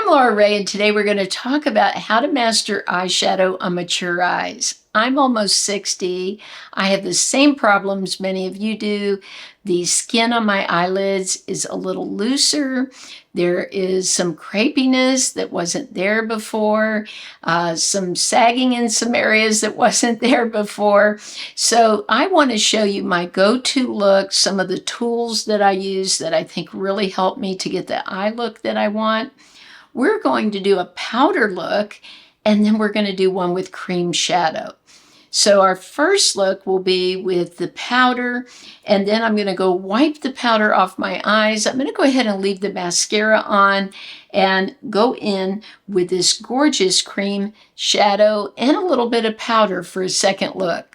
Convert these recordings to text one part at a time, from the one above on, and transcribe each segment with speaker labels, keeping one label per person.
Speaker 1: I'm Laura Ray, and today we're going to talk about how to master eyeshadow on mature eyes. I'm almost 60. I have the same problems many of you do. The skin on my eyelids is a little looser. There is some crepiness that wasn't there before, some sagging in some areas that wasn't there before. So I want to show you my go-to look, some of the tools that I use that I think really help me to get the eye look that I want. We're going to do a powder look, and then we're going to do one with cream shadow. So our first look will be with the powder, and then I'm going to go wipe the powder off my eyes. I'm going to go ahead and leave the mascara on and go in with this gorgeous cream shadow and a little bit of powder for a second look.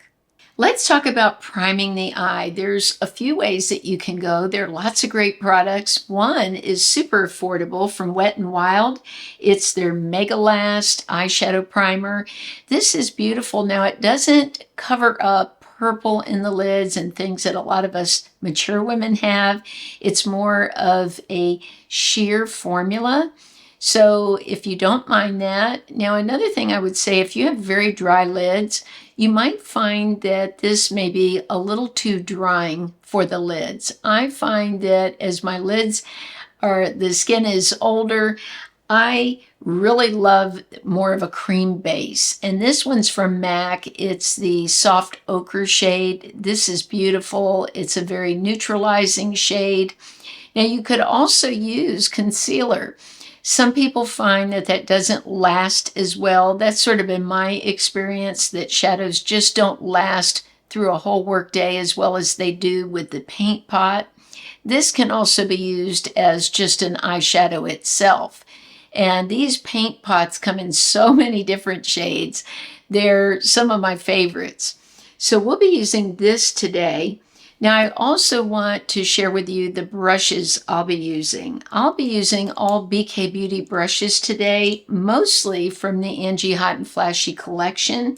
Speaker 1: Let's talk about priming the eye. There's a few ways that you can go. There are lots of great products. One is super affordable from Wet n Wild. It's their Mega Last eyeshadow primer. This is beautiful. Now, it doesn't cover up purple in the lids and things that a lot of us mature women have. It's more of a sheer formula. So if you don't mind that. Now, another thing I would say, if you have very dry lids, you might find that this may be a little too drying for the lids. I find that as my lids the skin is older, I really love more of a cream base. And this one's from MAC. It's the soft ochre shade. This is beautiful. It's a very neutralizing shade. Now, you could also use concealer. Some people find that that doesn't last as well. That's sort of been my experience, that shadows just don't last through a whole work day as well as they do with the paint pot. This can also be used as just an eyeshadow itself. And these paint pots come in so many different shades. They're some of my favorites. So we'll be using this today. Now, I also want to share with you the brushes I'll be using. I'll be using all BK Beauty brushes today, mostly from the Angie Hot and Flashy collection.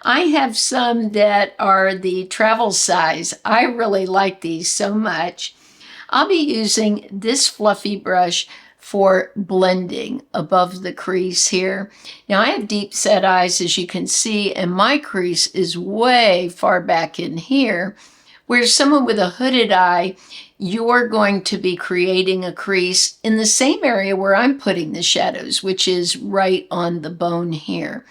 Speaker 1: I have some that are the travel size. I really like these so much. I'll be using this fluffy brush for blending above the crease here. Now, I have deep set eyes, as you can see, and my crease is way far back in here. Whereas someone with a hooded eye, you're going to be creating a crease in the same area where I'm putting the shadows, which is right on the bone here.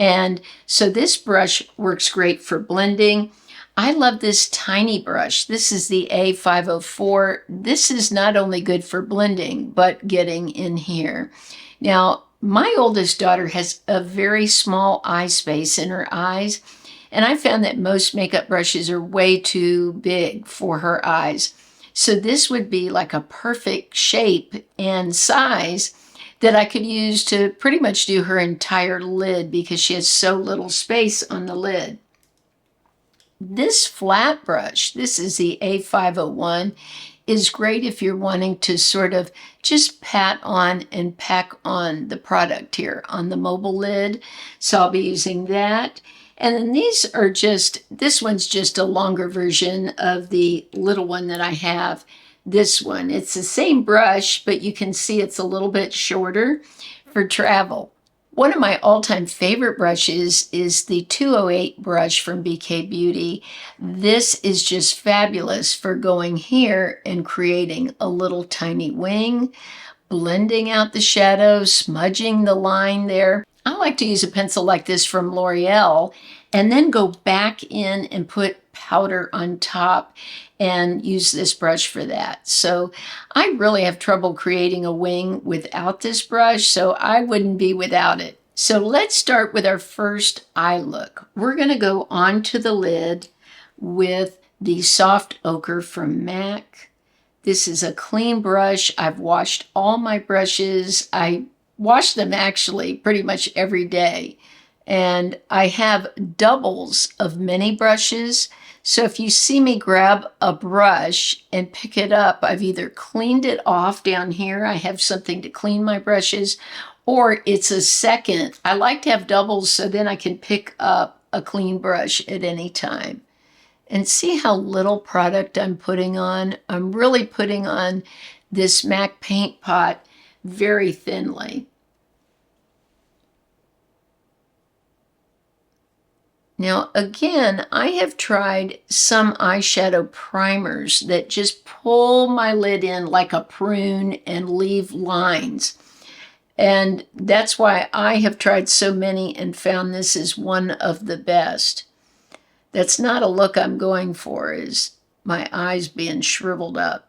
Speaker 1: And so this brush works great for blending. I love this tiny brush. This is the A504. This is not only good for blending, but getting in here. Now, my oldest daughter has a very small eye space in her eyes, and I found that most makeup brushes are way too big for her eyes. So this would be like a perfect shape and size that I could use to pretty much do her entire lid because she has so little space on the lid. This flat brush, this is the A501, is great if you're wanting to sort of just pat on and pack on the product here on the mobile lid. So I'll be using that. And then this one's just a longer version of the little one that I have. This one, it's the same brush, but you can see it's a little bit shorter for travel. One of my all-time favorite brushes is the 208 brush from BK Beauty. This is just fabulous for going here and creating a little tiny wing, blending out the shadows, smudging the line there. I like to use a pencil like this from L'Oreal and then go back in and put powder on top and use this brush for that. So I really have trouble creating a wing without this brush, so I wouldn't be without it. So let's start with our first eye look. We're going to go onto the lid with the soft ochre from MAC. This is a clean brush. I've washed all my brushes. I wash them actually pretty much every day. And I have doubles of many brushes. So if you see me grab a brush and pick it up, I've either cleaned it off down here. I have something to clean my brushes, or it's a second. I like to have doubles so then I can pick up a clean brush at any time. And see how little product I'm putting on? I'm really putting on this MAC paint pot very thinly. Now, again, I have tried some eyeshadow primers that just pull my lid in like a prune and leave lines. And that's why I have tried so many and found this is one of the best. That's not a look I'm going for, is my eyes being shriveled up.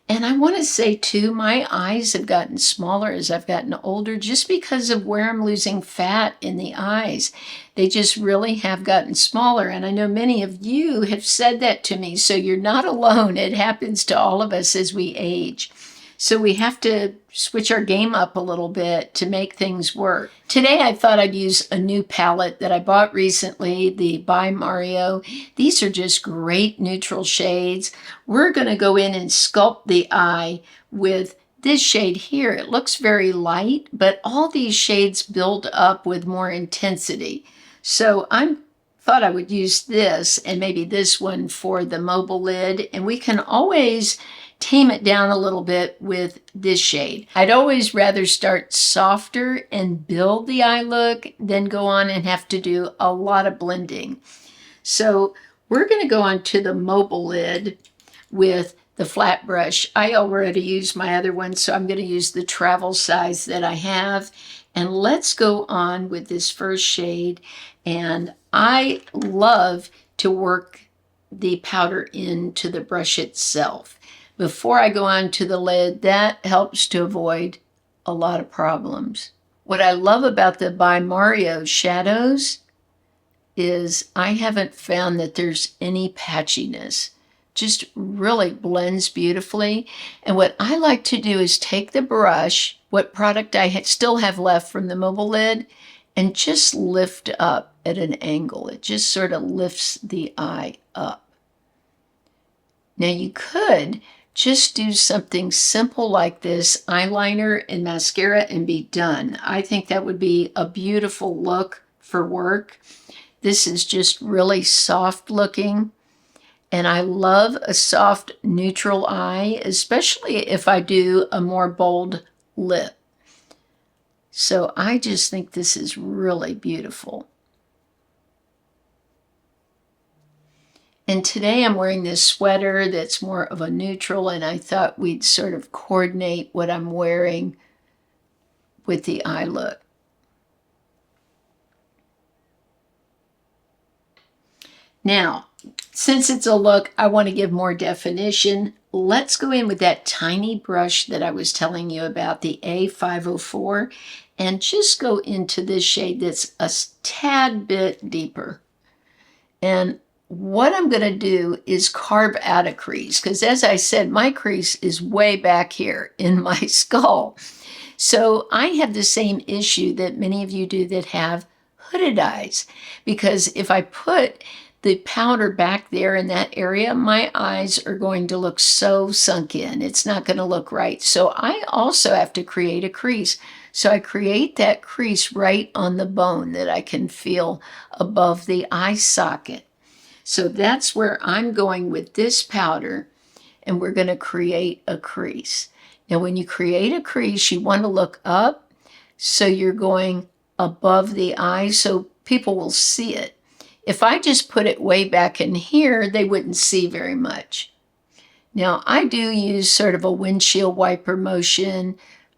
Speaker 1: And I want to say too, my eyes have gotten smaller as I've gotten older just because of where I'm losing fat in the eyes. They just really have gotten smaller. And I know many of you have said that to me, so you're not alone. It happens to all of us as we age. So we have to switch our game up a little bit to make things work. Today I thought I'd use a new palette that I bought recently, the By Mario. These are just great neutral shades. We're going to go in and sculpt the eye with this shade here. It looks very light, but all these shades build up with more intensity. So I thought I would use this and maybe this one for the mobile lid, and we can always tame it down a little bit with this shade. I'd always rather start softer and build the eye look than go on and have to do a lot of blending. So we're going to go on to the mobile lid with the flat brush. I already used my other one, so I'm going to use the travel size that I have. And let's go on with this first shade. And I love to work the powder into the brush itself before I go on to the lid. That helps to avoid a lot of problems. What I love about the By Mario shadows is I haven't found that there's any patchiness. Just really blends beautifully. And what I like to do is take the brush, what product I still have left from the mobile lid, and just lift up at an angle. It just sort of lifts the eye up. Now you could just do something simple like this, eyeliner and mascara, and be done. I think that would be a beautiful look for work. This is just really soft looking. And I love a soft neutral eye, especially if I do a more bold lip. So I just think this is really beautiful. And today I'm wearing this sweater that's more of a neutral, and I thought we'd sort of coordinate what I'm wearing with the eye look. Now, since it's a look, I want to give more definition. Let's go in with that tiny brush that I was telling you about, the A504, and just go into this shade that's a tad bit deeper. And what I'm going to do is carve out a crease, because as I said, my crease is way back here in my skull. So I have the same issue that many of you do that have hooded eyes, because if I put the powder back there in that area, my eyes are going to look so sunk in. It's not going to look right. So I also have to create a crease. So I create that crease right on the bone that I can feel above the eye socket. So that's where I'm going with this powder, and we're going to create a crease. Now, when you create a crease, you want to look up, so you're going above the eye so people will see it. If I just put it way back in here, they wouldn't see very much. Now, I do use sort of a windshield wiper motion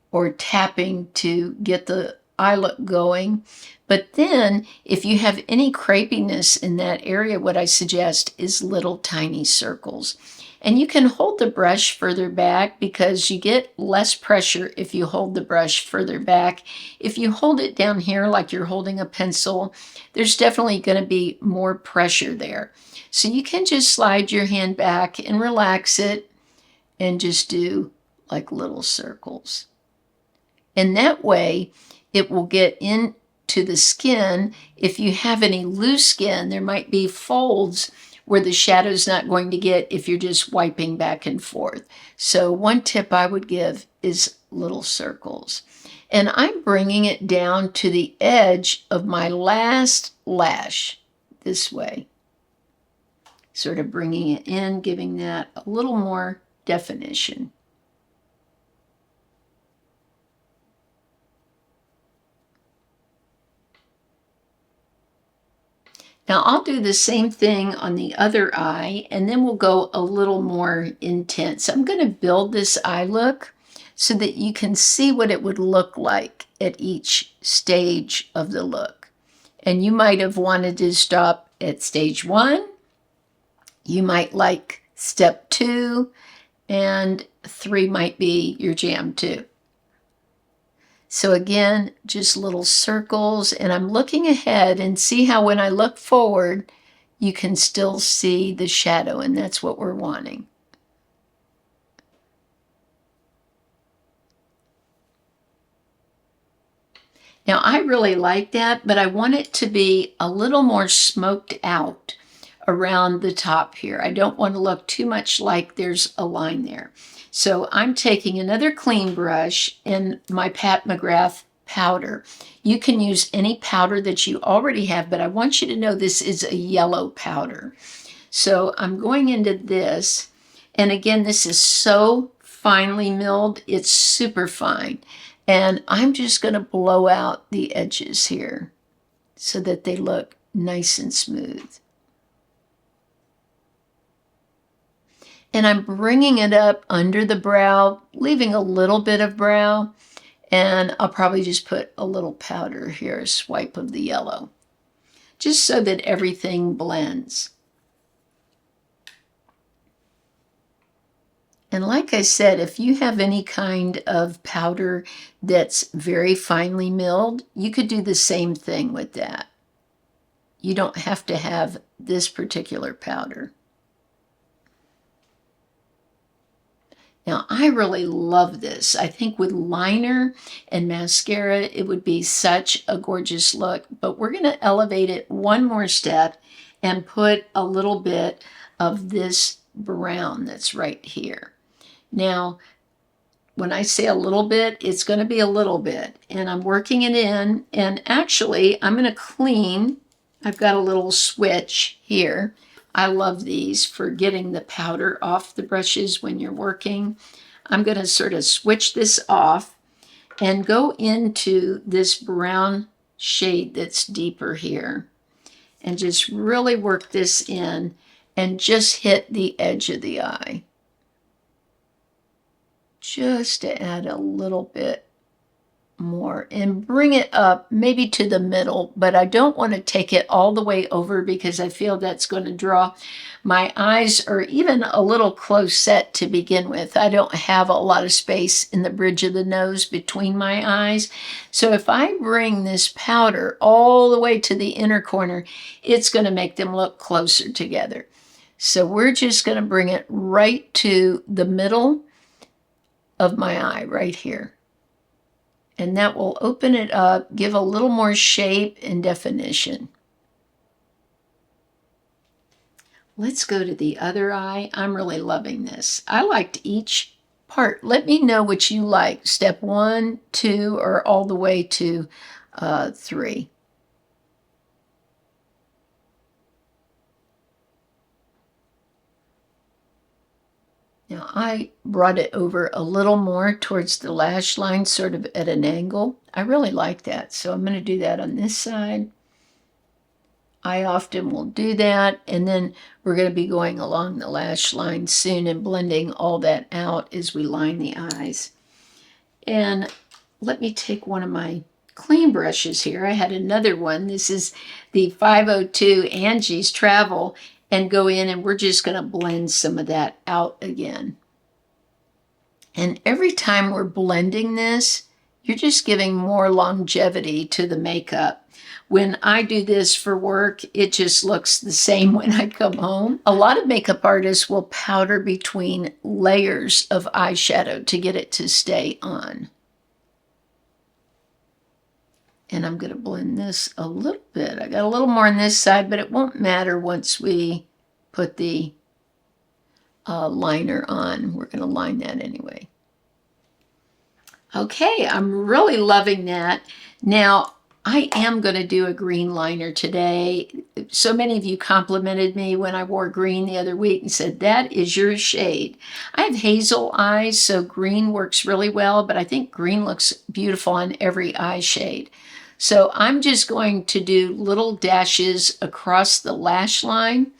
Speaker 1: or tapping to get the eye look going. But then, if you have any crepiness in that area, what I suggest is little tiny circles. And you can hold the brush further back because you get less pressure if you hold the brush further back. If you hold it down here like you're holding a pencil, there's definitely going to be more pressure there. So you can just slide your hand back and relax it and just do like little circles. And that way, it will get into the skin. If you have any loose skin, there might be folds where the shadow's not going to get if you're just wiping back and forth. So one tip I would give is little circles. And I'm bringing it down to the edge of my last lash this way. Sort of bringing it in, giving that a little more definition. Now I'll do the same thing on the other eye, and then we'll go a little more intense. I'm going to build this eye look so that you can see what it would look like at each stage of the look. And you might have wanted to stop at stage 1. You might like step 2, and 3 might be your jam 2. So again, just little circles, and I'm looking ahead, and see how when I look forward, you can still see the shadow, and that's what we're wanting. Now I really like that, but I want it to be a little more smoked out around the top here. I don't want to look too much like there's a line there. So I'm taking another clean brush in my Pat McGrath powder. You can use any powder that you already have, but I want you to know this is a yellow powder. So I'm going into this, and again, this is so finely milled, it's super fine. And I'm just going to blow out the edges here so that they look nice and smooth. And I'm bringing it up under the brow, leaving a little bit of brow, and I'll probably just put a little powder here, a swipe of the yellow, just so that everything blends. And like I said, if you have any kind of powder that's very finely milled, you could do the same thing with that. You don't have to have this particular powder. Now, I really love this. I think with liner and mascara, it would be such a gorgeous look, but we're going to elevate it one more step and put a little bit of this brown that's right here. Now, when I say a little bit, it's going to be a little bit, and I'm working it in, and actually, I'm going to clean. I've got a little switch here. I love these for getting the powder off the brushes when you're working. I'm going to sort of switch this off and go into this brown shade that's deeper here and just really work this in and just hit the edge of the eye. Just to add a little bit more and bring it up maybe to the middle, but I don't want to take it all the way over because I feel that's going to draw. My eyes are even a little close set to begin with. I don't have a lot of space in the bridge of the nose between my eyes. So if I bring this powder all the way to the inner corner, it's going to make them look closer together. So we're just going to bring it right to the middle of my eye right here. And that will open it up, give a little more shape and definition. Let's go to the other eye. I'm really loving this. I liked each part. Let me know what you like, step 1, 2, or all the way to 3. Now I brought it over a little more towards the lash line, sort of at an angle. I really like that, so I'm going to do that on this side. I often will do that, and then we're going to be going along the lash line soon and blending all that out as we line the eyes. And let me take one of my clean brushes here. I had another one. This is the 502 Angie's Travel, and go in and we're just going to blend some of that out again. And every time we're blending this, you're just giving more longevity to the makeup. When I do this for work, it just looks the same when I come home. A lot of makeup artists will powder between layers of eyeshadow to get it to stay on. And I'm going to blend this a little bit. I got a little more on this side, but it won't matter once we put the liner on. We're going to line that anyway. Okay, I'm really loving that. Now, I am going to do a green liner today. So many of you complimented me when I wore green the other week and said, that is your shade. I have hazel eyes, so green works really well, but I think green looks beautiful on every eye shade. So I'm just going to do little dashes across the lash line.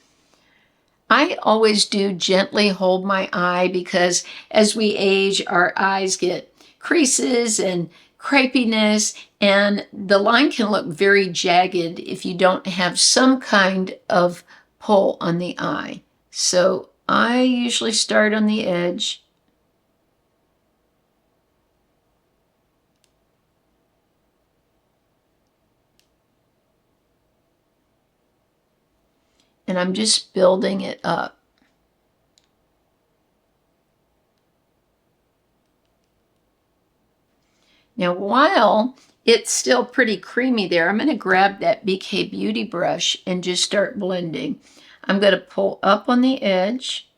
Speaker 1: I always do gently hold my eye because as we age, our eyes get creases and crepiness, and the line can look very jagged if you don't have some kind of pull on the eye. So I usually start on the edge. And I'm just building it up. Now, while it's still pretty creamy there, I'm going to grab that BK Beauty brush and just start blending. I'm going to pull up on the edge.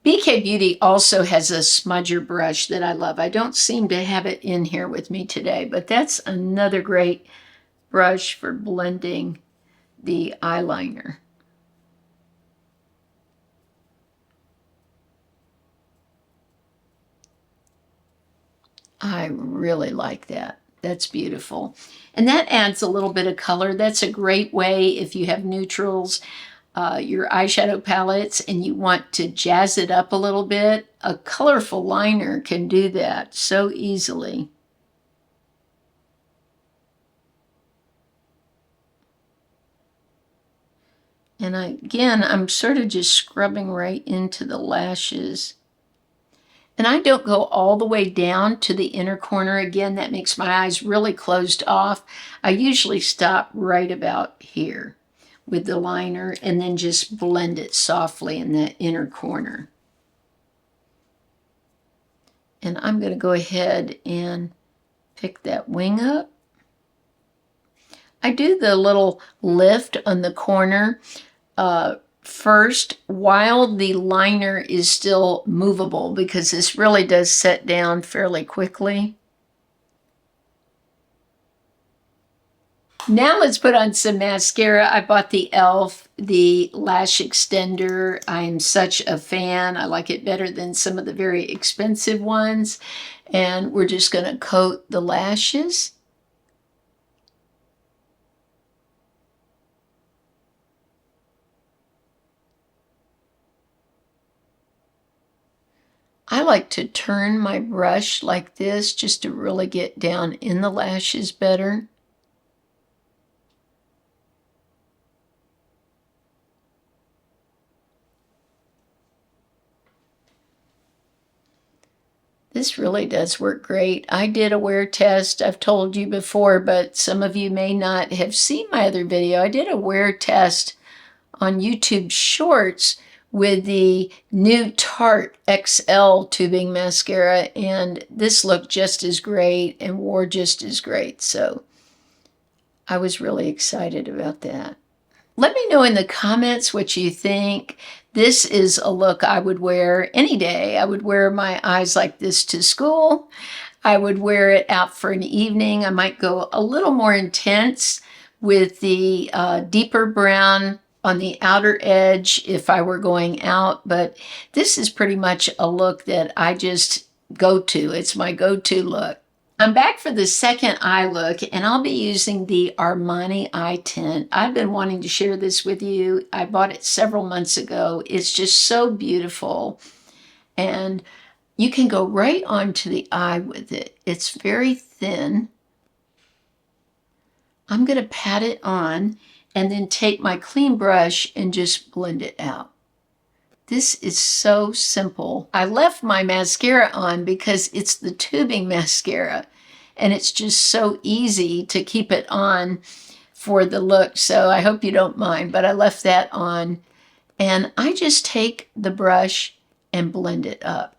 Speaker 1: BK Beauty also has a smudger brush that I love. I don't seem to have it in here with me today, but that's another great brush for blending the eyeliner. I really like that. That's beautiful. And that adds a little bit of color. That's a great way if you have neutrals, your eyeshadow palettes, and you want to jazz it up a little bit. A colorful liner can do that so easily. And again, I'm sort of just scrubbing right into the lashes. And I don't go all the way down to the inner corner. Again, that makes my eyes really closed off. I usually stop right about here with the liner and then just blend it softly in that inner corner. And I'm going to go ahead and pick that wing up. I do the little lift on the corner first while the liner is still movable, because this really does set down fairly quickly. Now let's put on some mascara. I bought the e.l.f. the lash extender. I'm such a fan. I like it better than some of the very expensive ones. And we're just going to coat the lashes. I like to turn my brush like this just to really get down in the lashes better. This really does work great. I did a wear test, I've told you before, but some of you may not have seen my other video. I did a wear test on YouTube Shorts with the new Tarte XL tubing mascara, and this looked just as great and wore just as great. So I was really excited about that. Let me know in the comments what you think. This is a look I would wear any day. I would wear my eyes like this to school. I would wear it out for an evening. I might go a little more intense with the deeper brown on the outer edge if I were going out, but this is pretty much a look that I just go to. It's my go-to look. I'm back for the second eye look, and I'll be using the Armani eye tint. I've been wanting to share this with you. I bought it several months ago. It's just so beautiful, and you can go right onto the eye with it. It's very thin. I'm going to pat it on and then take my clean brush and just blend it out. This is so simple. I left my mascara on because it's the tubing mascara, and it's just so easy to keep it on for the look. So I hope you don't mind, but I left that on, and I just take the brush and blend it up.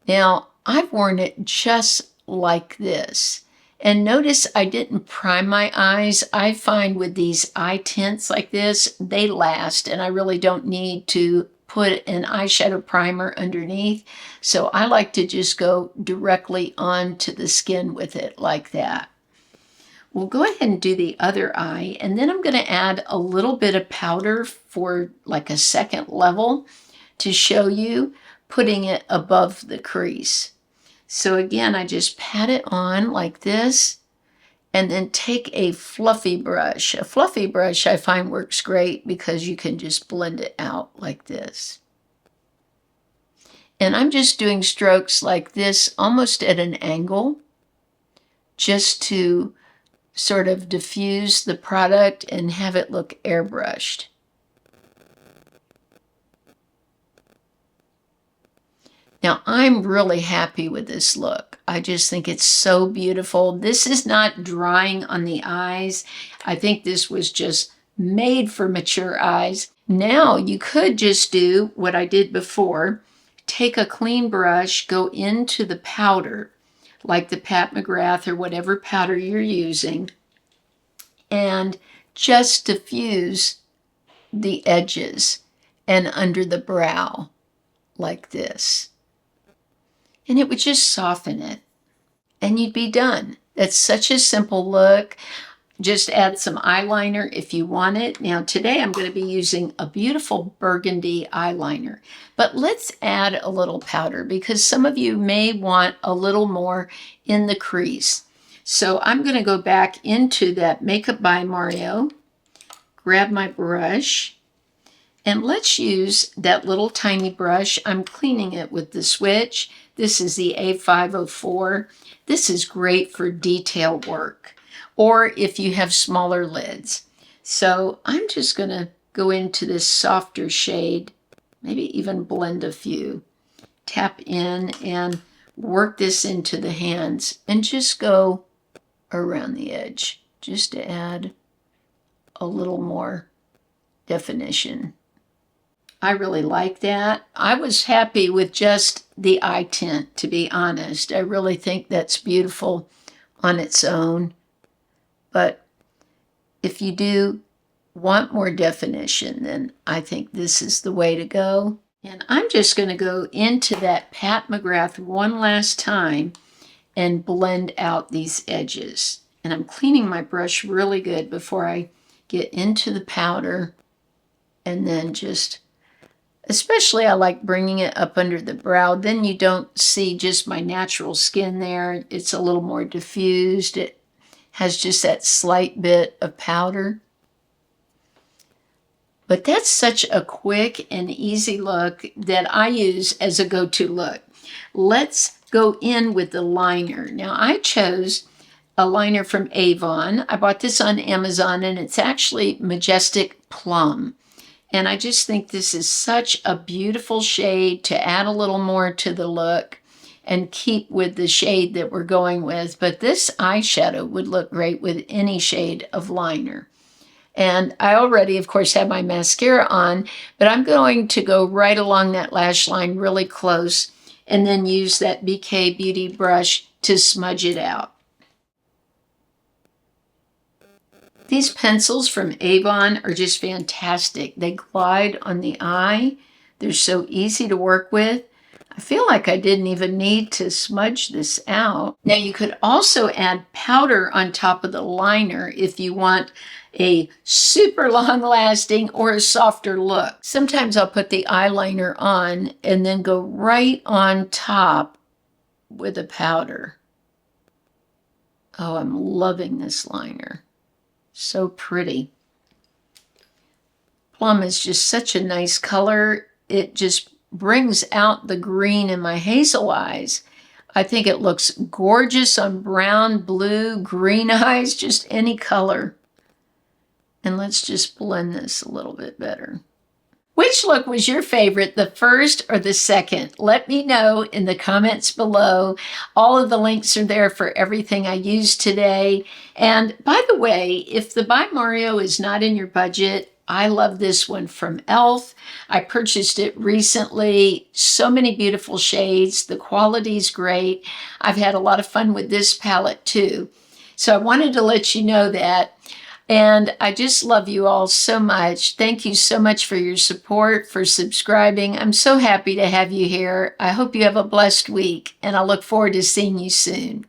Speaker 1: Now, I've worn it just like this. And notice I didn't prime my eyes. I find with these eye tints like this, they last, and I really don't need to put an eyeshadow primer underneath. So I like to just go directly onto the skin with it like that. We'll go ahead and do the other eye, and then I'm going to add a little bit of powder for like a second level to show you, putting it above the crease. So again, I just pat it on like this, and then take a fluffy brush. A fluffy brush I find works great because you can just blend it out like this. And I'm just doing strokes like this, almost at an angle, just to sort of diffuse the product and have it look airbrushed. Now, I'm really happy with this look. I just think it's so beautiful. This is not drying on the eyes. I think this was just made for mature eyes. Now, you could just do what I did before. Take a clean brush, go into the powder, like the Pat McGrath or whatever powder you're using, and just diffuse the edges and under the brow like this. And it would just soften it, and you'd be done. It's such a simple look. Just add some eyeliner if you want it. Now today I'm going to be using a beautiful burgundy eyeliner, but let's add a little powder because some of you may want a little more in the crease. So I'm going to go back into that Makeup by Mario, grab my brush, and let's use that little tiny brush. I'm cleaning it with the switch. This is the A504. This is great for detail work, or if you have smaller lids. So I'm just going to go into this softer shade, maybe even blend a few. Tap in and work this into the hands and just go around the edge, just to add a little more definition. I really like that. I was happy with just the eye tint, to be honest. I really think that's beautiful on its own. But if you do want more definition, then I think this is the way to go. And I'm just going to go into that Pat McGrath one last time and blend out these edges. And I'm cleaning my brush really good before I get into the powder, and then just, especially I like bringing it up under the brow. Then you don't see just my natural skin there. It's a little more diffused. It has just that slight bit of powder. But that's such a quick and easy look that I use as a go-to look. Let's go in with the liner. Now I chose a liner from Avon. I bought this on Amazon, and it's actually Majestic Plum. And I just think this is such a beautiful shade to add a little more to the look and keep with the shade that we're going with. But this eyeshadow would look great with any shade of liner. And I already, of course, have my mascara on, but I'm going to go right along that lash line really close and then use that BK Beauty brush to smudge it out. These pencils from Avon are just fantastic. They glide on the eye. They're so easy to work with. I feel like I didn't even need to smudge this out. Now you could also add powder on top of the liner if you want a super long lasting or a softer look. Sometimes I'll put the eyeliner on and then go right on top with a powder. Oh, I'm loving this liner. So pretty. Plum is just such a nice color. It just brings out the green in my hazel eyes. I think it looks gorgeous on brown, blue, green eyes, just any color. And let's just blend this a little bit better. Which look was your favorite, the first or the second? Let me know in the comments below. All of the links are there for everything I used today. And by the way, if the By Mario is not in your budget, I love this one from e.l.f. I purchased it recently. So many beautiful shades. The quality's great. I've had a lot of fun with this palette too. So I wanted to let you know that. And I just love you all so much. Thank you so much for your support, for subscribing. I'm so happy to have you here. I hope you have a blessed week, and I look forward to seeing you soon.